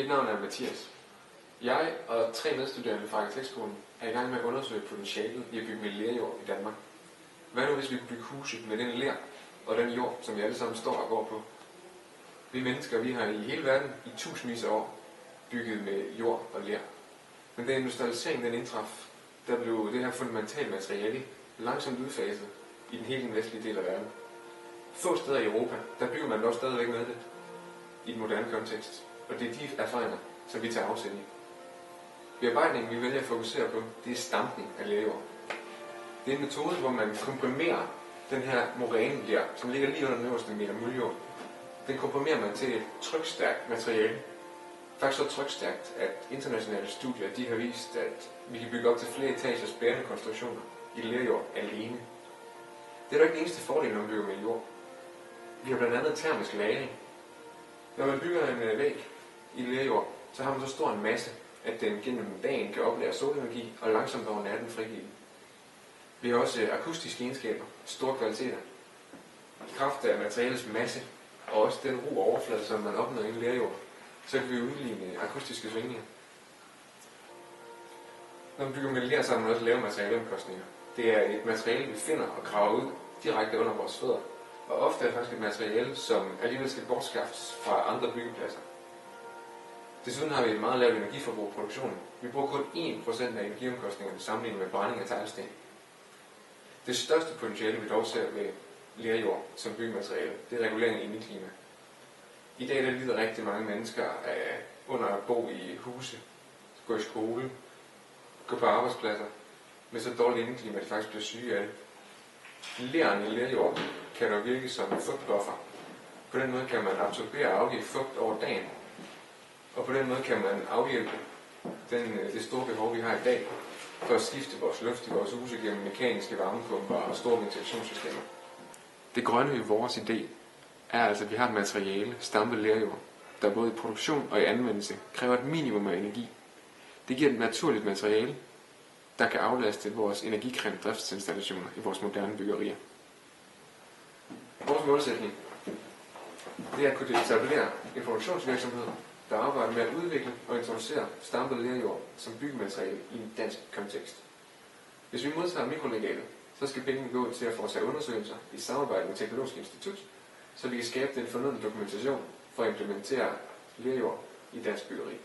Mit navn er Mathias. Jeg og 3 medstuderende fra Arkitektskolen er i gang med at undersøge potentialet i at bygge med lerjord i Danmark. Hvad nu hvis vi bygger huse med den ler og den jord, som vi alle sammen står og går på? Vi mennesker, vi har i hele verden i tusindvis af år bygget med jord og ler. Men da industrialiseringen den indtraf, der blev det her fundamentale materiale langsomt udfaset i den hele vestlige del af verden. Få steder i Europa, der bygger man dog stadigvæk med det i den moderne kontekst. Og det er de erfaringer, som vi tager afsæt i. Bearbejdningen, vi vælger at fokusere på, det er stampning af lerjord. Det er en metode, hvor man komprimerer den her moræneler, som ligger lige under den øverste meter muljord. Den komprimerer man til et trykstærkt materiale. Faktisk så trykstærkt, at internationale studier de har vist, at vi kan bygge op til flere etagers bærende konstruktioner i lerjord alene. Det er dog ikke den eneste fordel, når man bygger med jord. Vi har blandt andet termisk lagring. Når man bygger en væg i lerjord, så har man så stor en masse, at den gennem dagen kan oplære solenergi og langsomt over natten frigive. Vi har også akustiske egenskaber, store kvaliteter. I kraft af materialets masse og også den ro overflade, som man opnår i en lerjord, så kan vi udligne akustiske svingninger. Når man bygger med ler, så har man også lave materialeomkostninger. Det er et materiale, vi finder og graver ud direkte under vores fødder. Og ofte er det faktisk et materiale, som alligevel skal bortskaffes fra andre byggepladser. Desuden har vi et meget lavt energiforbrug i produktionen. Vi bruger kun 1% af energiomkostningerne sammenlignet med brænding af teglsten. Det største potentiale, vi dog ser ved lerjord som byggemateriale, det er regulering af indeklima. I dag der lider rigtig mange mennesker af under at bo i huse, gå i skole, gå på arbejdspladser med så dårligt indeklima, at de faktisk bliver syge af det. Leren i lerjord kan dog virke som en fugtbuffer. På den måde kan man absorbere og afgive fugt over dagen. Og på den måde kan man afhjælpe det store behov, vi har i dag, for at skifte vores luft i vores huse gennem mekaniske varmepumper og store ventilationssystemer. Det grønne i vores idé er altså, at vi har et materiale, stampet lerjord, der både i produktion og i anvendelse kræver et minimum af energi. Det giver et naturligt materiale, der kan aflaste vores energikrævende driftsinstallationer i vores moderne byggerier. Vores målsætning det er at kunne etablere en produktionsvirksomhed, der arbejder med at udvikle og introducere stampet lerjord som byggemateriale i en dansk kontekst. Hvis vi modtager mikrolegatet, så skal pengene gå til at foretage undersøgelser i samarbejde med Teknologisk Institut, så vi kan skabe den fornødne dokumentation for at implementere lerjord i dansk byggeri.